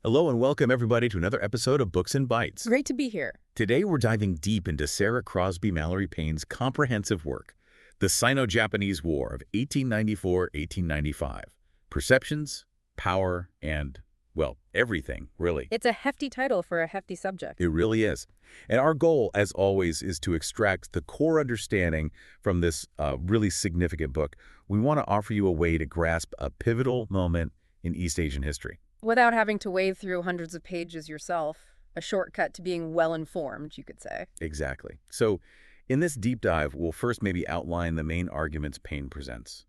Hello and welcome everybody to another episode of Books and Bytes. Great to be here. Today we're diving deep into Sarah Crosby Mallory Paine's comprehensive work, The Sino-Japanese War of 1894-1895. Perceptions, power, and, well, everything, really. It's a hefty title for a hefty subject. It really is. And our goal, as always, is to extract the core understanding from this really significant book. We want to offer you a way to grasp a pivotal moment in East Asian history. Without having to wade through hundreds of pages yourself, a shortcut to being well-informed, you could say. Exactly. So in this deep dive, we'll first maybe outline the main arguments Paine presents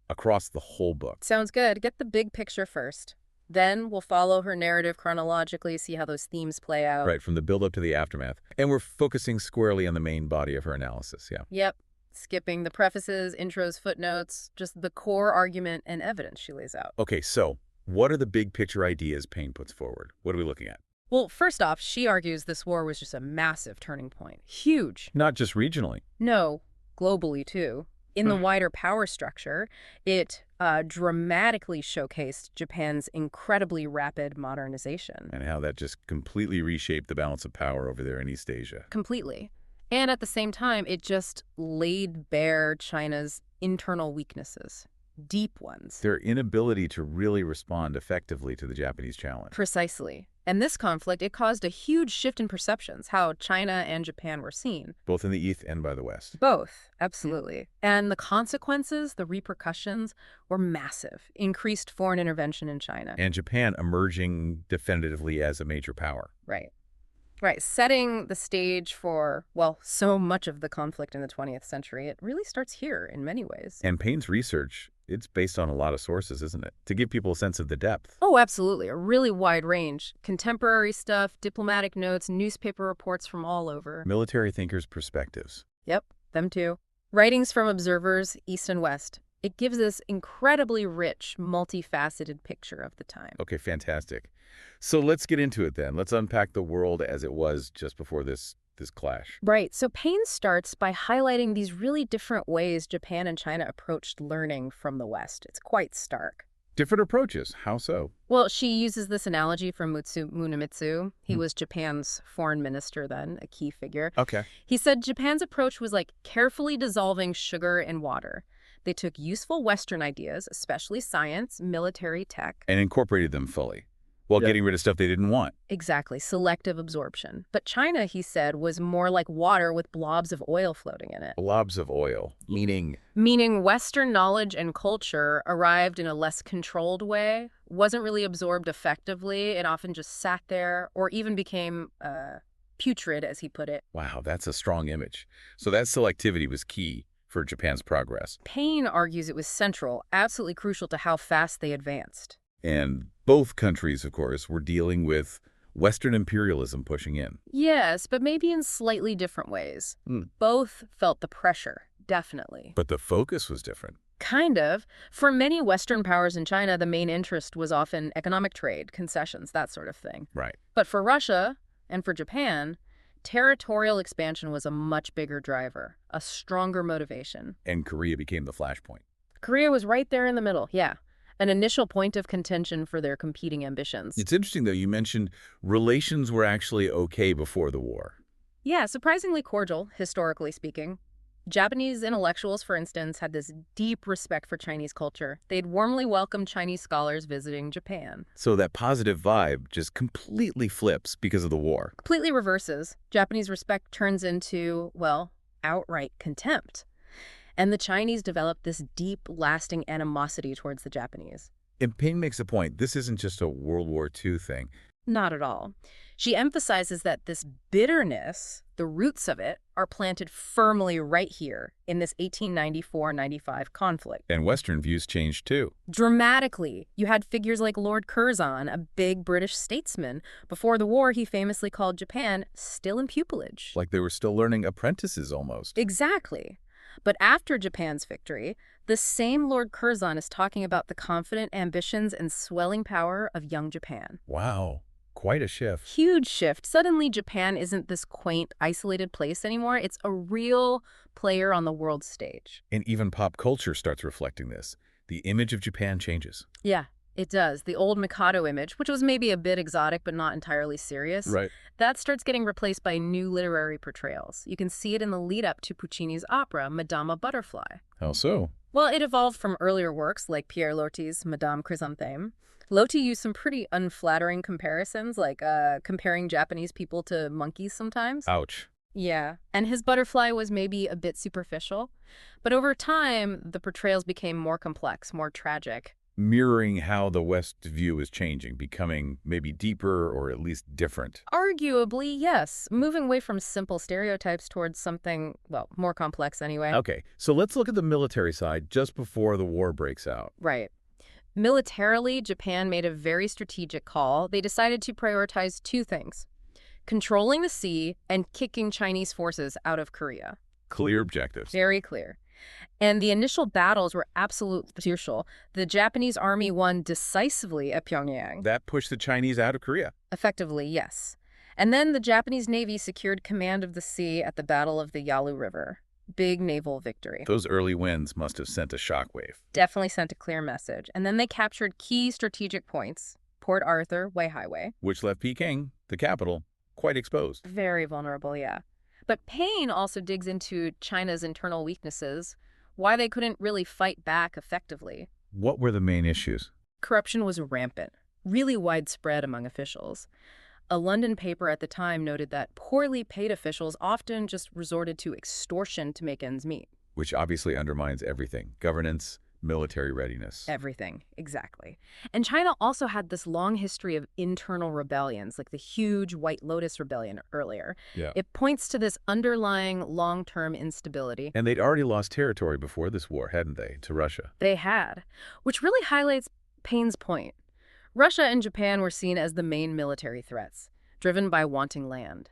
across the whole book. Sounds good. Get the big picture first. Then we'll follow her narrative chronologically, see how those themes play out. Right, from the build-up to the aftermath. And we're focusing squarely on the main body of her analysis, yeah. Yep. Skipping the prefaces, intros, footnotes, just the core argument and evidence she lays out. Okay, so what are the big picture ideas Paine puts forward? What are we looking at? Well, first off, she argues this war was just a massive turning point. Huge. Not just regionally. No, globally too. In the wider power structure, it dramatically showcased Japan's incredibly rapid modernization. And how that just completely reshaped the balance of power over there in East Asia. Completely. And at the same time, it just laid bare China's internal weaknesses. Deep ones. Their inability to really respond effectively to the Japanese challenge. Precisely. And this conflict, it caused a huge shift in perceptions, how China and Japan were seen. Both in the East and by the West. Both, absolutely. And the consequences, the repercussions, were massive. Increased foreign intervention in China. And Japan emerging definitively as a major power. Right. Right. Setting the stage for, well, so much of the conflict in the 20th century, it really starts here in many ways. And Paine's research, it's based on a lot of sources, isn't it? To give people a sense of the depth. Oh, absolutely. A really wide range. Contemporary stuff, diplomatic notes, newspaper reports from all over. Military thinkers' perspectives. Yep, them too. Writings from observers, East and West. It gives this incredibly rich, multifaceted picture of the time. Okay, fantastic. So let's get into it then. Let's unpack the world as it was just before this clash. Right. So Paine starts by highlighting these really different ways Japan and China approached learning from the West. It's quite stark. Different approaches. How so? Well, she uses this analogy from Munemitsu. He was Japan's foreign minister then, a key figure. Okay. He said Japan's approach was like carefully dissolving sugar in water. They took useful Western ideas, especially science, military, tech. And incorporated them fully, while getting rid of stuff they didn't want. Exactly, selective absorption. But China, he said, was more like water with blobs of oil floating in it. Blobs of oil, meaning? Meaning Western knowledge and culture arrived in a less controlled way, wasn't really absorbed effectively. It often just sat there or even became putrid, as he put it. Wow, that's a strong image. So that selectivity was key for Japan's progress. Paine argues it was central, absolutely crucial to how fast they advanced. And both countries, of course, were dealing with Western imperialism pushing in. Yes, but maybe in slightly different ways. Both felt the pressure, definitely. But the focus was different. Kind of. For many Western powers in China, the main interest was often economic trade, concessions, that sort of thing. Right. But for Russia and for Japan, territorial expansion was a much bigger driver, a stronger motivation. And Korea became the flashpoint. Korea was right there in the middle, yeah. An initial point of contention for their competing ambitions. It's interesting, though, you mentioned relations were actually okay before the war. Yeah, surprisingly cordial, historically speaking. Japanese intellectuals, for instance, had this deep respect for Chinese culture. They'd warmly welcome Chinese scholars visiting Japan. So that positive vibe just completely flips because of the war. Completely reverses. Japanese respect turns into, well, outright contempt. And the Chinese developed this deep, lasting animosity towards the Japanese. And Paine makes a point. This isn't just a World War II thing. Not at all. She emphasizes that this bitterness, the roots of it, are planted firmly right here in this 1894-95 conflict. And Western views changed too. Dramatically. You had figures like Lord Curzon, a big British statesman. Before the war, he famously called Japan still in pupillage. Like they were still learning apprentices almost. Exactly. But after Japan's victory, the same Lord Curzon is talking about the confident ambitions and swelling power of young Japan. Wow. Quite a shift. Huge shift. Suddenly, Japan isn't this quaint, isolated place anymore. It's a real player on the world stage. And even pop culture starts reflecting this. The image of Japan changes. Yeah. It does. The old Mikado image, which was maybe a bit exotic but not entirely serious, Right. that starts getting replaced by new literary portrayals. You can see it in the lead-up to Puccini's opera, Madama Butterfly. How so? Well, it evolved from earlier works like Pierre Loti's Madame Chrysanthème. Loti used some pretty unflattering comparisons, like comparing Japanese people to monkeys sometimes. Ouch. Yeah, and his butterfly was maybe a bit superficial. But over time, the portrayals became more complex, more tragic. Mirroring how the West's view is changing, becoming maybe deeper or at least different. Arguably, yes, moving away from simple stereotypes towards something, well, more complex anyway. Okay, so let's look at the military side just before the war breaks out. Right. Militarily, Japan made a very strategic call. They decided to prioritize two things: controlling the sea and kicking Chinese forces out of Korea. Clear objectives. Very clear. And the initial battles were absolutely crucial. The Japanese army won decisively at Pyongyang. That pushed the Chinese out of Korea. Effectively, yes. And then the Japanese Navy secured command of the sea at the Battle of the Yalu River. Big naval victory. Those early wins must have sent a shockwave. Definitely sent a clear message. And then they captured key strategic points: Port Arthur, Wei Highway. Which left Peking, the capital, quite exposed. Very vulnerable, yeah. But Paine also digs into China's internal weaknesses, why they couldn't really fight back effectively. What were the main issues? Corruption was rampant, really widespread among officials. A London paper at the time noted that poorly paid officials often just resorted to extortion to make ends meet. Which obviously undermines everything: governance, military readiness. Everything, exactly. And China also had this long history of internal rebellions, like the huge White Lotus Rebellion earlier. Yeah. It points to this underlying long-term instability. And they'd already lost territory before this war, hadn't they, to Russia? They had, which really highlights Paine's point. Russia and Japan were seen as the main military threats, driven by wanting land,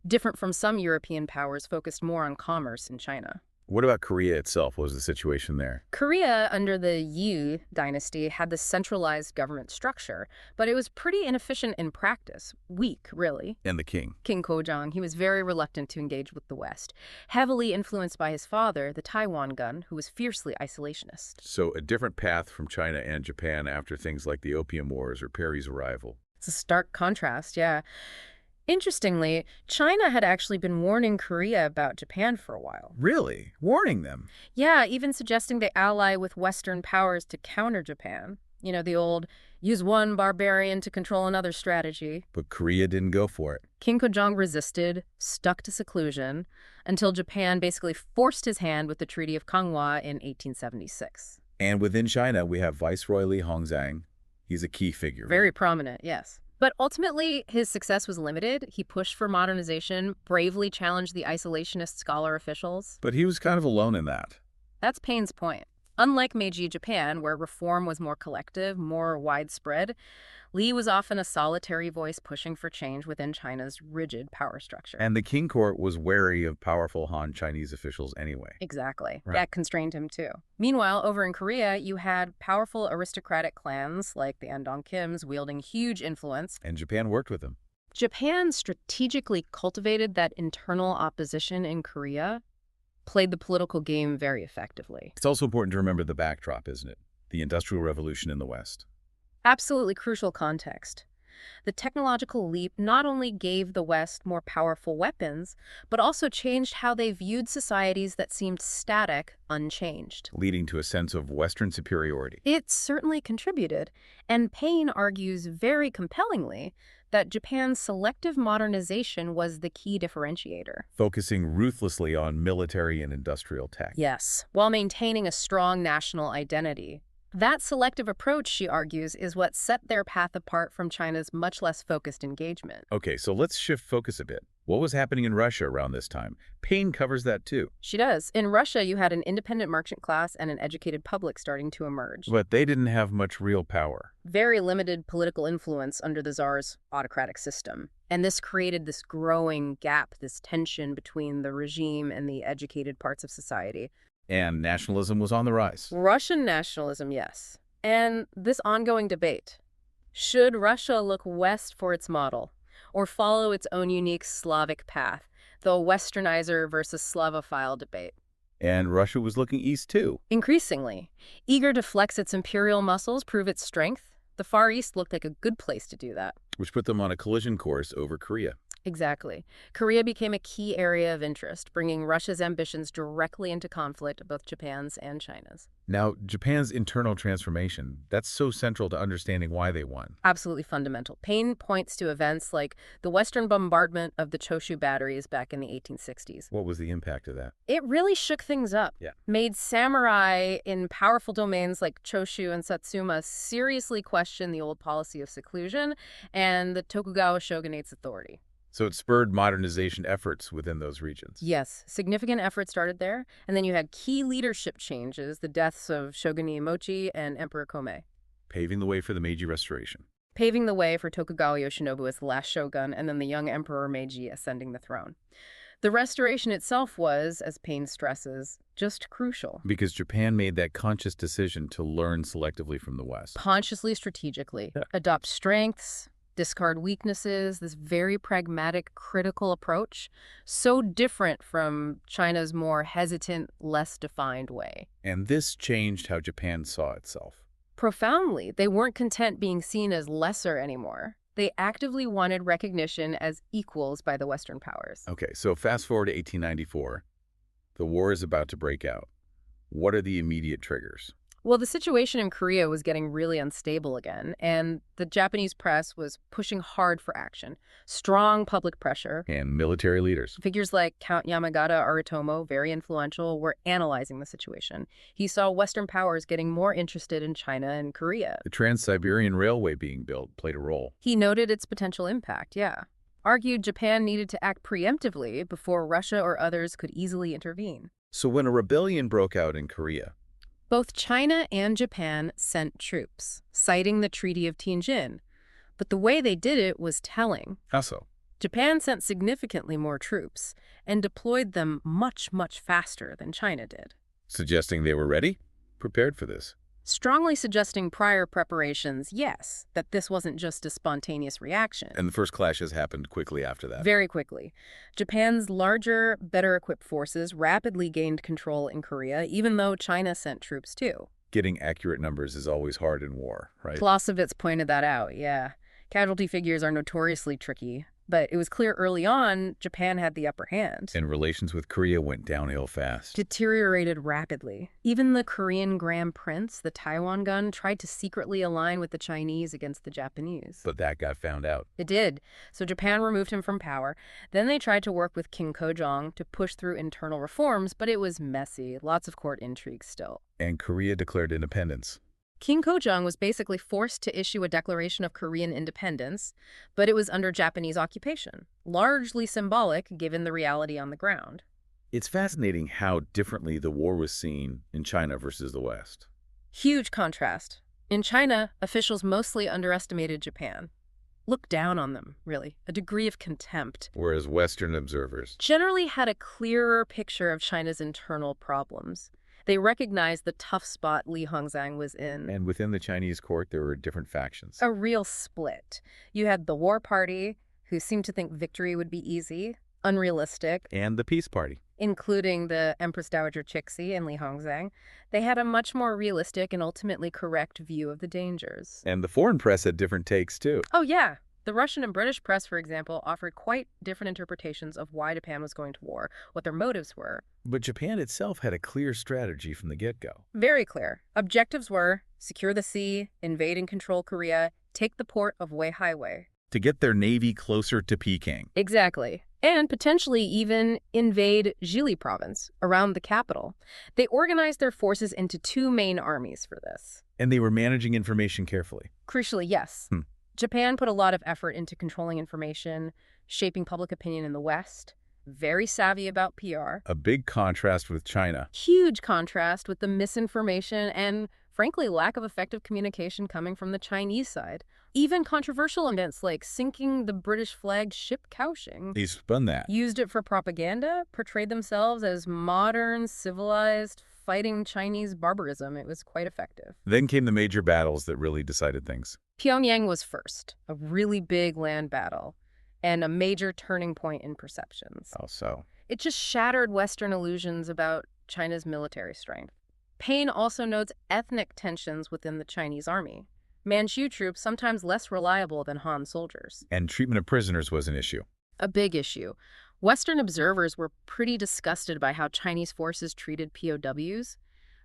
different from some European powers focused more on commerce in China. What about Korea itself? What was the situation there? Korea, under the Yi dynasty, had this centralized government structure, but it was pretty inefficient in practice. Weak, really. And the king? King Kojong, he was very reluctant to engage with the West, heavily influenced by his father, the Taiwan Gun, who was fiercely isolationist. So a different path from China and Japan after things like the Opium Wars or Perry's arrival. It's a stark contrast, yeah. Interestingly, China had actually been warning Korea about Japan for a while. Really? Warning them? Yeah, even suggesting they ally with Western powers to counter Japan. You know, the old use one barbarian to control another strategy. But Korea didn't go for it. King Kojong resisted, stuck to seclusion, until Japan basically forced his hand with the Treaty of Kanghwa in 1876. And within China, we have Viceroy Li Hongzhang. He's a key figure. Very prominent, yes. But ultimately, his success was limited. He pushed for modernization, bravely challenged the isolationist scholar officials. But he was kind of alone in that. That's Paine's point. Unlike Meiji Japan, where reform was more collective, more widespread, Li was often a solitary voice pushing for change within China's rigid power structure. And the king court was wary of powerful Han Chinese officials anyway. Exactly. Right. That constrained him too. Meanwhile, over in Korea, you had powerful aristocratic clans like the Andong Kims wielding huge influence. And Japan worked with them. Japan strategically cultivated that internal opposition in Korea, played the political game very effectively. It's also important to remember the backdrop, isn't it? The Industrial Revolution in the West. Absolutely crucial context. The technological leap not only gave the West more powerful weapons, but also changed how they viewed societies that seemed static, unchanged. Leading to a sense of Western superiority. It certainly contributed, and Paine argues very compellingly that Japan's selective modernization was the key differentiator. Focusing ruthlessly on military and industrial tech. Yes, while maintaining a strong national identity. That selective approach, she argues, is what set their path apart from China's much less focused engagement. Okay, so let's shift focus a bit. What was happening in Russia around this time? Paine covers that too. She does. In Russia, you had an independent merchant class and an educated public starting to emerge. But they didn't have much real power. Very limited political influence under the Tsar's autocratic system. And this created this growing gap, this tension between the regime and the educated parts of society. And nationalism was on the rise. Russian nationalism, yes. And this ongoing debate. Should Russia look west for its model, or follow its own unique Slavic path, the Westernizer versus Slavophile debate? And Russia was looking east too. Increasingly, eager to flex its imperial muscles, prove its strength. The Far East looked like a good place to do that. which put them on a collision course over Korea. Exactly. Korea became a key area of interest, bringing Russia's ambitions directly into conflict, both Japan's and China's. Now, Japan's internal transformation, that's so central to understanding why they won. Absolutely fundamental. Paine points to events like the Western bombardment of the Choshu batteries back in the 1860s. What was the impact of that? It really shook things up, Yeah. made samurai in powerful domains like Choshu and Satsuma seriously question the old policy of seclusion and the Tokugawa shogunate's authority. So it spurred modernization efforts within those regions. Yes, significant effort started there, and then you had key leadership changes, the deaths of Shogun Iemochi and Emperor Komei, Paving the way for the Meiji Restoration. paving the way for Tokugawa Yoshinobu as the last shogun, and then the young Emperor Meiji ascending the throne. The restoration itself was, as Paine stresses, just crucial. Because Japan made that conscious decision to learn selectively from the West. Consciously, strategically, adopt strengths, discard weaknesses, this very pragmatic, critical approach, so different from China's more hesitant, less defined way. And this changed how Japan saw itself. Profoundly, they weren't content being seen as lesser anymore. They actively wanted recognition as equals by the Western powers. Okay, so fast forward to 1894. The war is about to break out. What are the immediate triggers? Well, the situation in Korea was getting really unstable again, and the Japanese press was pushing hard for action. Strong public pressure. And military leaders. Figures like Count Yamagata Aritomo, very influential, were analyzing the situation. He saw Western powers getting more interested in China and Korea. The Trans-Siberian Railway being built played a role. He noted its potential impact, yeah. Argued Japan needed to act preemptively before Russia or others could easily intervene. So when a rebellion broke out in Korea, Both China and Japan sent troops, citing the Treaty of Tianjin. But the way they did it was telling. how so? Japan sent significantly more troops and deployed them much, much faster than China did, Suggesting they were ready? Prepared for this. strongly suggesting prior preparations, yes, that this wasn't just a spontaneous reaction. And the first clashes happened quickly after that. Very quickly. Japan's larger, better-equipped forces rapidly gained control in Korea, even though China sent troops too. Getting accurate numbers is always hard in war, right? Clausewitz pointed that out, yeah. Casualty figures are notoriously tricky, but it was clear early on Japan had the upper hand. And relations with Korea went downhill fast. Deteriorated rapidly. Even the Korean Grand Prince, the Taiwan gun, tried to secretly align with the Chinese against the Japanese. But that got found out. It did. So Japan removed him from power. Then they tried to work with King Kojong to push through internal reforms, but it was messy. Lots of court intrigue still. And Korea declared independence. King Kojong was basically forced to issue a declaration of Korean independence, but it was under Japanese occupation, largely symbolic given the reality on the ground. It's fascinating how differently the war was seen in China versus the West. Huge contrast. In China, officials mostly underestimated Japan. Looked down on them, really, a degree of contempt. Whereas Western observers, Generally had a clearer picture of China's internal problems. They recognized the tough spot Li Hongzhang was in. and within the Chinese court, there were different factions. A real split. You had the war party, who seemed to think victory would be easy, unrealistic, And the Peace Party. including the Empress Dowager Cixi and Li Hongzhang. They had a much more realistic and ultimately correct view of the dangers. And the foreign press had different takes, too. Oh, yeah. The Russian and British press, for example, offered quite different interpretations of why Japan was going to war, what their motives were. But Japan itself had a clear strategy from the get-go. Very clear. Objectives were secure the sea, invade and control Korea, take the port of Weihaiwei. To get their navy closer to Peking. Exactly. And potentially even invade Jili province, around the capital. They organized their forces into two main armies for this. And they were managing information carefully. Crucially, yes. Japan put a lot of effort into controlling information, shaping public opinion in the West. Very savvy about PR. A big contrast with China. Huge contrast with the misinformation and, frankly, lack of effective communication coming from the Chinese side. Even controversial events like sinking the British-flagged ship Kaohsiung. They spun that. Used it for propaganda, portrayed themselves as modern, civilized, fighting Chinese barbarism. It was quite effective. Then came the major battles that really decided things. Pyongyang was first, a really big land battle, and a major turning point in perceptions. Oh, so. It just shattered Western illusions about China's military strength. Paine also notes ethnic tensions within the Chinese army. Manchu troops sometimes less reliable than Han soldiers. And treatment of prisoners was an issue. A big issue. Western observers were pretty disgusted by how Chinese forces treated POWs,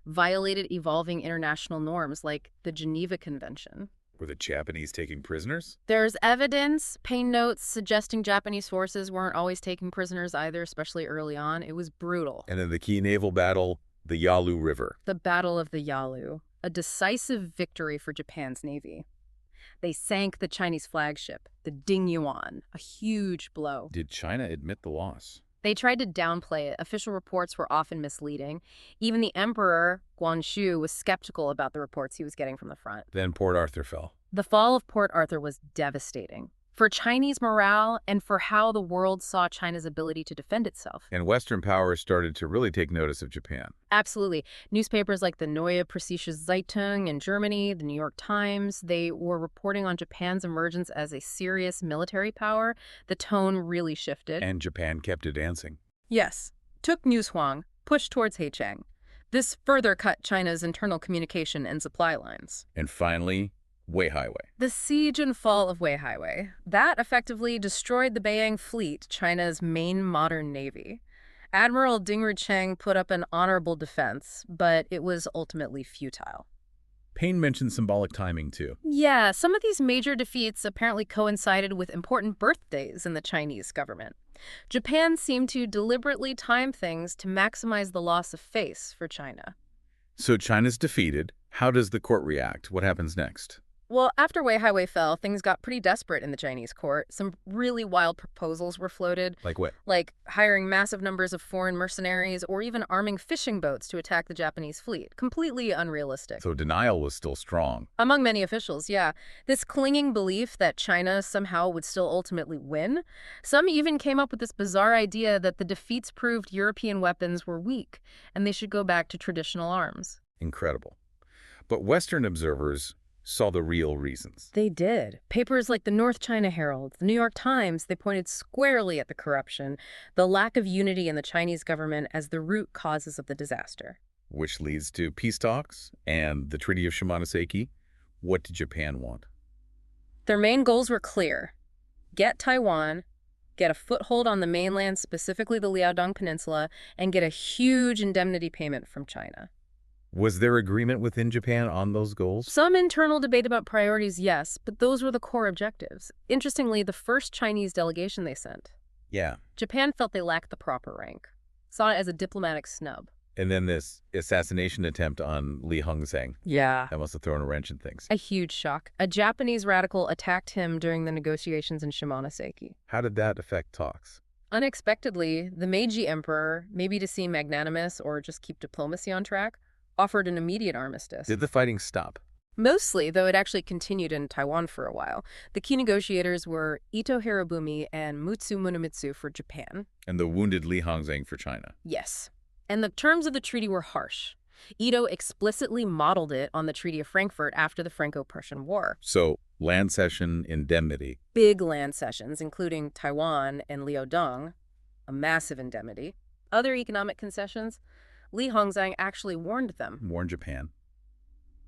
violated evolving international norms like the Geneva Convention. Were the Japanese taking prisoners? There's evidence, Paine notes, suggesting Japanese forces weren't always taking prisoners either, especially early on. It was brutal. And in the key naval battle, the Yalu River. The Battle of the Yalu, a decisive victory for Japan's navy. They sank the Chinese flagship, the Dingyuan, a huge blow. Did China admit the loss? They tried to downplay it. Official reports were often misleading. Even the emperor, Guangxu, was skeptical about the reports he was getting from the front. Then Port Arthur fell. The fall of Port Arthur was devastating for Chinese morale and for how the world saw China's ability to defend itself. And Western powers started to really take notice of Japan. Absolutely. Newspapers like the Neue Preußische Zeitung in Germany, the New York Times, they were reporting on Japan's emergence as a serious military power. The tone really shifted. And Japan kept advancing. Yes. Took Newshuang, pushed towards Heicheng. This further cut China's internal communication and supply lines. And finally, Wei Highway. The siege and fall of Wei Highway. That effectively destroyed the Beiyang fleet, China's main modern navy. Admiral Ding Rucheng put up an honorable defense, but it was ultimately futile. Paine mentioned symbolic timing, too. Yeah, some of these major defeats apparently coincided with important birthdays in the Chinese government. Japan seemed to deliberately time things to maximize the loss of face for China. So China's defeated. How does the court react? What happens next? Well, after Wei Highway fell, things got pretty desperate in the Chinese court. Some really wild proposals were floated. Like what? Like hiring massive numbers of foreign mercenaries or even arming fishing boats to attack the Japanese fleet. Completely unrealistic. So denial was still strong. Among many officials, yeah. This clinging belief that China somehow would still ultimately win. Some even came up with this bizarre idea that the defeats proved European weapons were weak and they should go back to traditional arms. Incredible. But Western observers saw the real reasons. They did. Papers like the North China Herald, the New York Times, they pointed squarely at the corruption, the lack of unity in the Chinese government as the root causes of the disaster. Which leads to peace talks and the Treaty of Shimonoseki. What did Japan want? Their main goals were clear. Get Taiwan, get a foothold on the mainland, specifically the Liaodong Peninsula, and get a huge indemnity payment from China. Was there agreement within Japan on those goals? Some internal debate about priorities, yes, but those were the core objectives. Interestingly, the first Chinese delegation they sent, Yeah. Japan felt they lacked the proper rank, saw it as a diplomatic snub. And then this assassination attempt on Li Hongzhang. Yeah. That must have thrown a wrench in things. A huge shock. A Japanese radical attacked him during the negotiations in Shimonoseki. How did that affect talks? Unexpectedly, the Meiji emperor, maybe to seem magnanimous or just keep diplomacy on track, offered an immediate armistice. Did the fighting stop? Mostly, though it actually continued in Taiwan for a while. The key negotiators were Ito Hirobumi and Mutsu Munemitsu for Japan. And the wounded Li Hongzhang for China. Yes. And the terms of the treaty were harsh. Ito explicitly modeled it on the Treaty of Frankfurt after the Franco-Prussian War. So, land cession, indemnity. Big land cessions, including Taiwan and Liaodong, a massive indemnity. Other economic concessions. Li Hongzhang actually warned them. Warned Japan.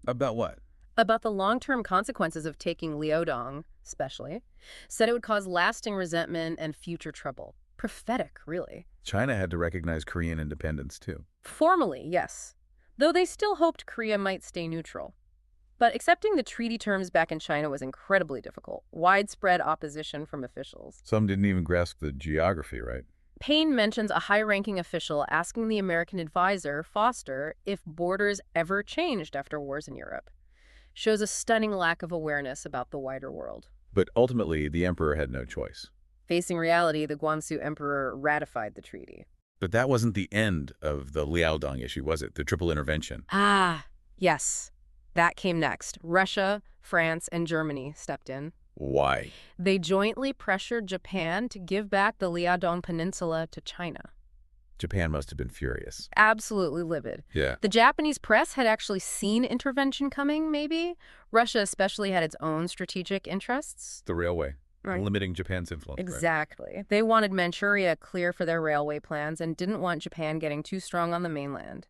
About what? About the long-term consequences of taking Liaodong, especially. Said it would cause lasting resentment and future trouble. Prophetic, really. China had to recognize Korean independence, too. Formally, yes. Though they still hoped Korea might stay neutral. But accepting the treaty terms back in China was incredibly difficult. Widespread opposition from officials. Some didn't even grasp the geography, right? Paine mentions a high-ranking official asking the American advisor, Foster, if borders ever changed after wars in Europe. Shows a stunning lack of awareness about the wider world. But ultimately, the emperor had no choice. Facing reality, the Guangxu emperor ratified the treaty. But that wasn't the end of the Liaodong issue, was it? The triple intervention. Ah, yes. That came next. Russia, France, and Germany stepped in. Why? They jointly pressured Japan to give back the Liaodong Peninsula to China. Japan must have been furious. Absolutely livid. Yeah. The Japanese press had actually seen intervention coming, maybe. Russia especially had its own strategic interests. The railway. Right. Limiting Japan's influence. Exactly. Right. They wanted Manchuria clear for their railway plans and didn't want Japan getting too strong on the mainland.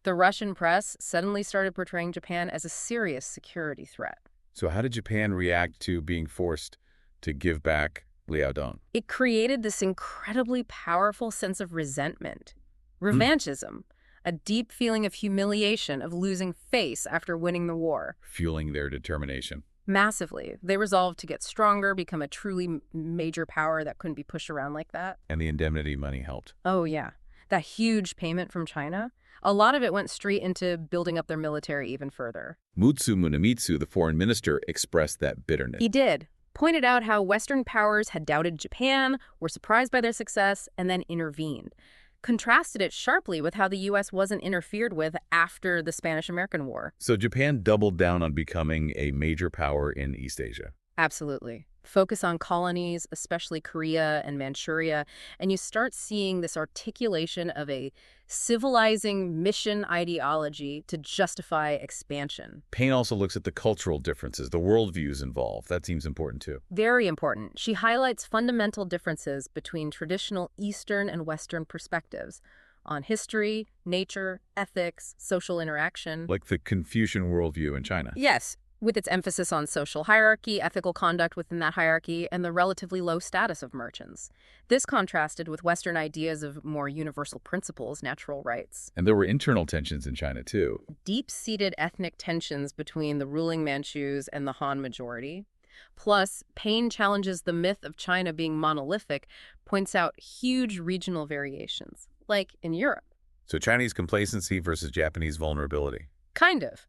The Russian press suddenly started portraying Japan as a serious security threat. So how did Japan react to being forced to give back Liaodong? It created this incredibly powerful sense of resentment. Hmm. Revanchism, a deep feeling of humiliation, of losing face after winning the war. Fueling their determination. Massively. They resolved to get stronger, become a truly major power that couldn't be pushed around like that. And the indemnity money helped. Oh, yeah. That huge payment from China, a lot of it went straight into building up their military even further. Mutsu Munemitsu, the foreign minister, expressed that bitterness. He did. Pointed out how Western powers had doubted Japan, were surprised by their success, and then intervened. Contrasted it sharply with how the U.S. wasn't interfered with after the Spanish-American War. So Japan doubled down on becoming a major power in East Asia. Absolutely. Focus on colonies, especially Korea and Manchuria, and you start seeing this articulation of a civilizing mission ideology to justify expansion. Paine also looks at the cultural differences, the worldviews involved. That seems important too. Very important. She highlights fundamental differences between traditional Eastern and Western perspectives on history, nature, ethics, social interaction. Like the Confucian worldview in China. Yes, with its emphasis on social hierarchy, ethical conduct within that hierarchy, and the relatively low status of merchants. This contrasted with Western ideas of more universal principles, natural rights. And there were internal tensions in China too. Deep-seated ethnic tensions between the ruling Manchus and the Han majority. Plus, Paine challenges the myth of China being monolithic, points out huge regional variations, like in Europe. So Chinese complacency versus Japanese vulnerability. Kind of.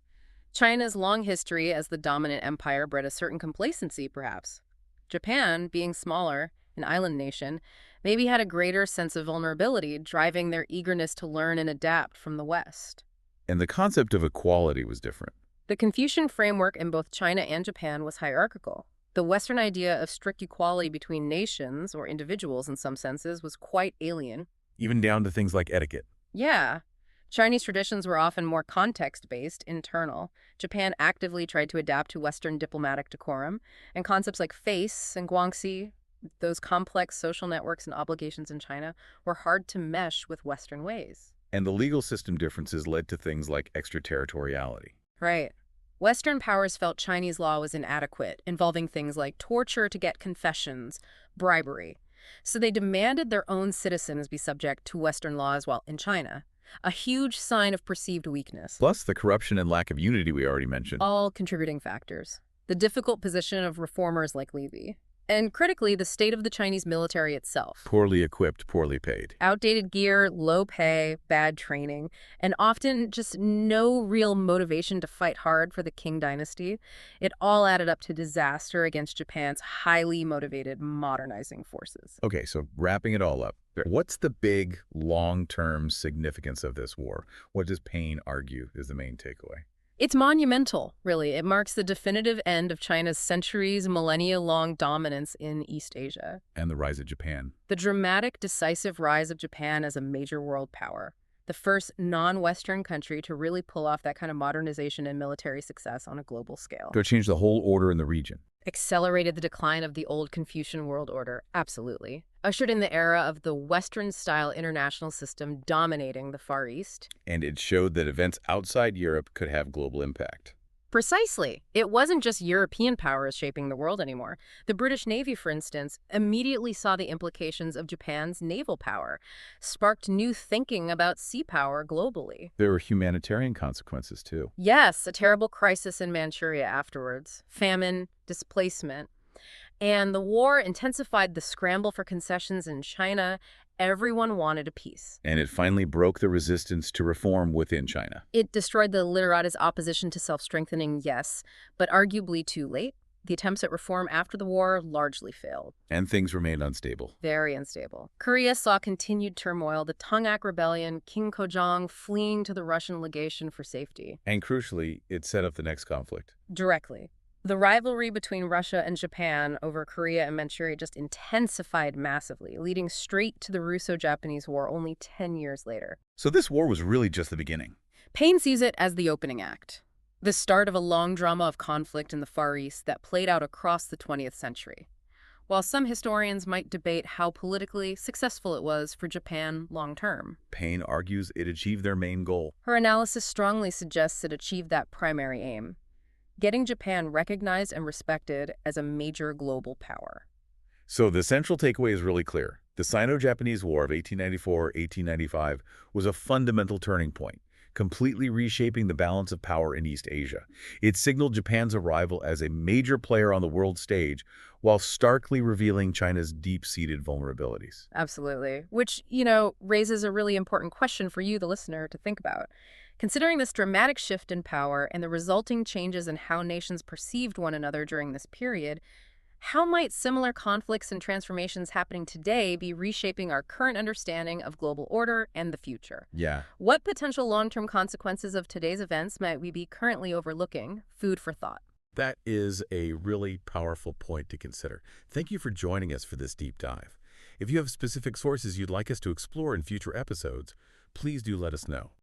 China's long history as the dominant empire bred a certain complacency, perhaps. Japan, being smaller, an island nation, maybe had a greater sense of vulnerability, driving their eagerness to learn and adapt from the West. And the concept of equality was different. The Confucian framework in both China and Japan was hierarchical. The Western idea of strict equality between nations, or individuals in some senses, was quite alien. Even down to things like etiquette. Yeah. Chinese traditions were often more context-based, internal. Japan actively tried to adapt to Western diplomatic decorum, and concepts like face and guangxi, those complex social networks and obligations in China, were hard to mesh with Western ways. And the legal system differences led to things like extraterritoriality. Right. Western powers felt Chinese law was inadequate, involving things like torture to get confessions, bribery. So they demanded their own citizens be subject to Western law as well in China. A huge sign of perceived weakness. Plus the corruption and lack of unity we already mentioned. All contributing factors. The difficult position of reformers like Levy. And critically, the state of the Chinese military itself. Poorly equipped, poorly paid. Outdated gear, low pay, bad training, and often just no real motivation to fight hard for the Qing dynasty. It all added up to disaster against Japan's highly motivated modernizing forces. Okay, so wrapping it all up. What's the big, long-term significance of this war? What does Paine argue is the main takeaway? It's monumental, really. It marks the definitive end of China's centuries, millennia-long dominance in East Asia. And the rise of Japan. The dramatic, decisive rise of Japan as a major world power. The first non-Western country to really pull off that kind of modernization and military success on a global scale. To change the whole order in the region. Accelerated the decline of the old Confucian world order, absolutely. Ushered in the era of the Western-style international system dominating the Far East. And it showed that events outside Europe could have global impact. Precisely. It wasn't just European powers shaping the world anymore. The British Navy, for instance, immediately saw the implications of Japan's naval power, sparked new thinking about sea power globally. There were humanitarian consequences, too. Yes, a terrible crisis in Manchuria afterwards. Famine, displacement. And the war intensified the scramble for concessions in China. Everyone wanted a peace. And it finally broke the resistance to reform within China. It destroyed the literati's opposition to self-strengthening, yes, but arguably too late. The attempts at reform after the war largely failed. And things remained unstable. Very unstable. Korea saw continued turmoil, the Tungak Rebellion, King Kojong fleeing to the Russian legation for safety. And crucially, it set up the next conflict. Directly. The rivalry between Russia and Japan over Korea and Manchuria just intensified massively, leading straight to the Russo-Japanese War only 10 years later. So this war was really just the beginning. Paine sees it as the opening act, the start of a long drama of conflict in the Far East that played out across the 20th century. While some historians might debate how politically successful it was for Japan long-term, Paine argues it achieved their main goal. her analysis strongly suggests it achieved that primary aim. getting Japan recognized and respected as a major global power. So the central takeaway is really clear. The Sino-Japanese War of 1894-1895 was a fundamental turning point, completely reshaping the balance of power in East Asia. It signaled Japan's arrival as a major player on the world stage, while starkly revealing China's deep-seated vulnerabilities. Absolutely. Which, raises a really important question for you, the listener, to think about. Considering this dramatic shift in power and the resulting changes in how nations perceived one another during this period, how might similar conflicts and transformations happening today be reshaping our current understanding of global order and the future? Yeah. What potential long-term consequences of today's events might we be currently overlooking? Food for thought. That is a really powerful point to consider. Thank you for joining us for this deep dive. If you have specific sources you'd like us to explore in future episodes, please do let us know.